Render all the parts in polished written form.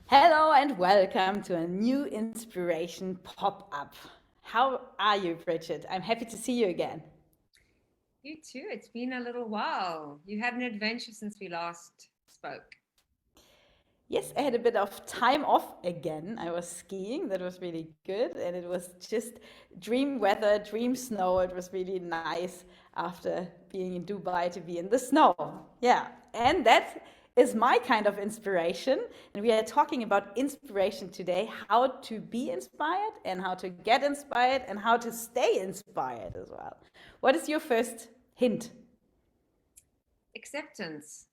Hello and welcome to a new inspiration pop up. How are you, Bridget? I'm happy to see you again. You too. It's been a little while. You had an adventure since we last spoke. Yes, I had a bit of time off again. I was skiing, that was really good, and it was just dream weather, dream snow. It was really nice after being in Dubai to be in the snow. Yeah, and that is my kind of inspiration. And we are talking about inspiration today, how to be inspired and how to get inspired and how to stay inspired as well. What is your first hint? Acceptance.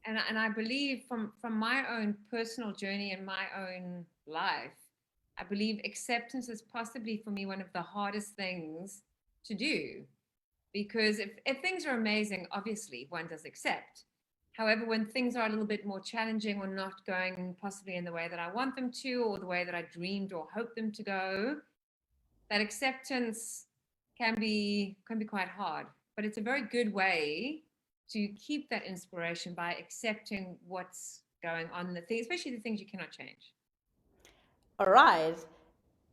And I believe from my own personal journey and my own life, I believe acceptance is possibly for me one of the hardest things to do. Because if things are amazing, obviously one does accept. However, when things are a little bit more challenging or not going possibly in the way that I want them to, or the way that I dreamed or hoped them to go, that acceptance can be quite hard, but it's a very good way to keep that inspiration by accepting what's going on in the things, especially the things you cannot change. All right.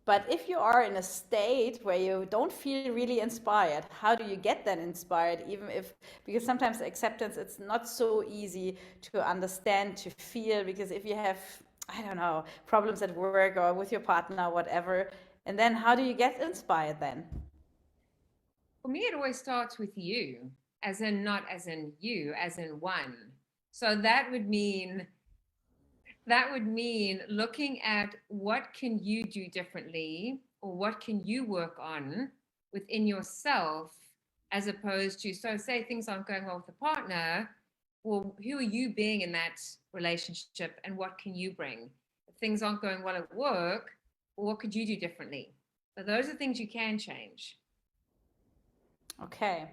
But if you are in a state where you don't feel really inspired, how do you get then inspired? Even if, because sometimes acceptance, it's not so easy to understand, to feel, because if you have, I don't know, problems at work or with your partner, whatever, and then how do you get inspired then? For me, it always starts with you, as in not as in you, as in one. So that would mean looking at what can you do differently or what can you work on within yourself, as opposed to, so say things aren't going well with a partner, well, who are you being in that relationship and what can you bring? If things aren't going well at work, well, what could you do differently? So those are things you can change. Okay.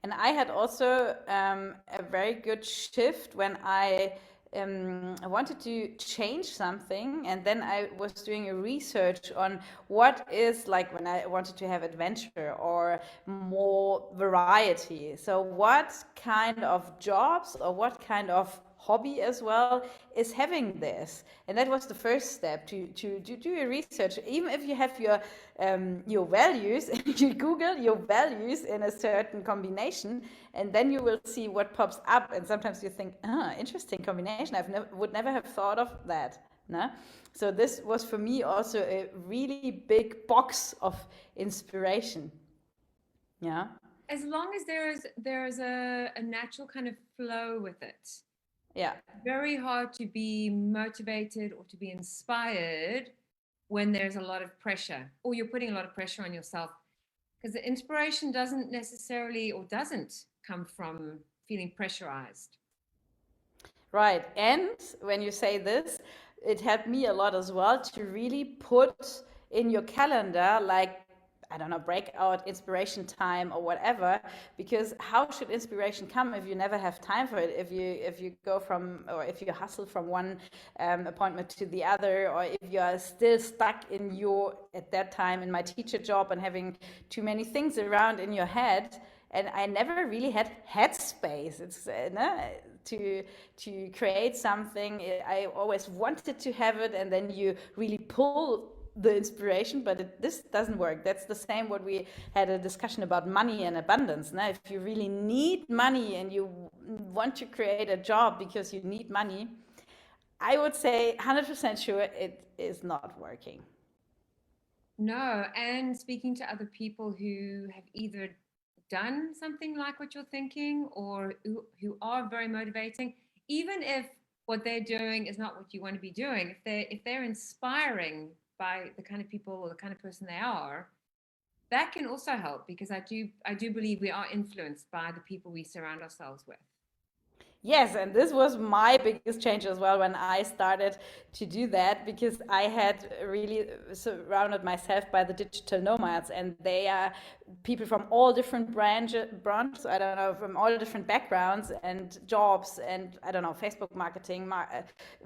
And I had also a very good shift when I wanted to change something, and then I was doing a research on what is like when I wanted to have adventure or more variety. So, what kind of jobs or what kind of hobby as well is having this, and that was the first step to do your research. Even if you have your values you google your values in a certain combination, and then you will see what pops up, and sometimes you think, ah, interesting combination, would never have thought of that. No? So this was for me also a really big box of inspiration. Yeah. As long as there's a natural kind of flow with it. Yeah. Very hard to be motivated or to be inspired when there's a lot of pressure or you're putting a lot of pressure on yourself, because the inspiration doesn't come from feeling pressurized. Right. And when you say this, it helped me a lot as well to really put in your calendar, like, I don't know, breakout inspiration time or whatever, because how should inspiration come if you never have time for it? If you go from, or if you hustle from one appointment to the other, or if you are still stuck in your, at that time in my teacher job and having too many things around in your head, and I never really had headspace. It's no, to create something. I always wanted to have it, and then you really pull the inspiration, but this doesn't work. That's the same what we had a discussion about money and abundance. Now, if you really need money and you want to create a job because you need money, I would say 100% sure it is not working. No, and speaking to other people who have either done something like what you're thinking or who are very motivating, even if what they're doing is not what you want to be doing, if they're inspiring by the kind of people or the kind of person they are, that can also help, because I do believe we are influenced by the people we surround ourselves with. Yes, and this was my biggest change as well when I started to do that, because I had really surrounded myself by the digital nomads, and they are people from all different branches, I don't know, from all different backgrounds and jobs, and I don't know, Facebook marketing,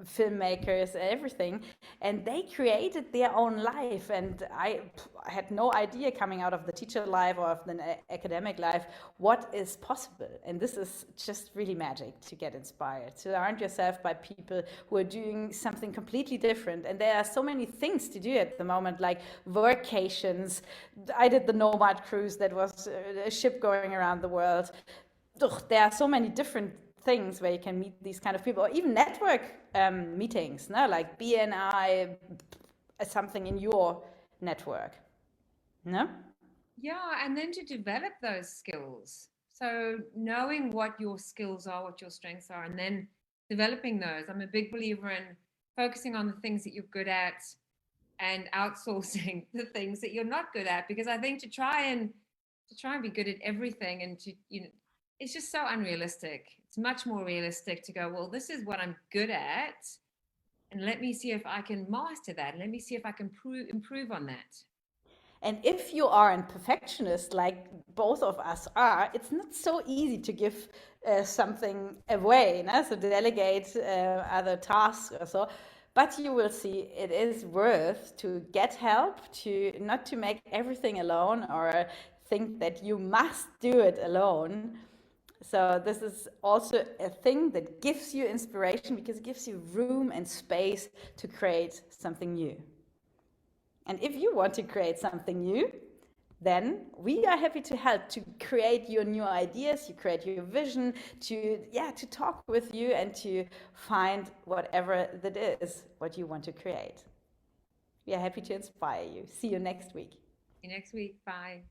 filmmakers, everything, and they created their own life, and I had no idea coming out of the teacher life or of the academic life what is possible, and this is just really magic to get inspired. Surround yourself by people who are doing something completely different. And there are so many things to do at the moment, like workations. I did the Nomad cruise, that was a ship going around the world. There are so many different things where you can meet these kind of people, or even network meetings, no? Like BNI, something in your network. No? Yeah, and then to develop those skills. So knowing what your skills are, what your strengths are, and then developing those. I'm a big believer in focusing on the things that you're good at and outsourcing the things that you're not good at, because I think to try and be good at everything and to, it's just so unrealistic. It's much more realistic to go, well, this is what I'm good at, and let me see if I can master that. Let me see if I can improve on that. And if you are a perfectionist, like both of us are, it's not so easy to give something away, no? So delegate other tasks or so. But you will see it is worth to get help, to not to make everything alone or think that you must do it alone. So this is also a thing that gives you inspiration, because it gives you room and space to create something new. And if you want to create something new, then we are happy to help to create your new ideas, you create your vision, to talk with you and to find whatever that is what you want to create. We are happy to inspire you. See you next week. See you next week. Bye.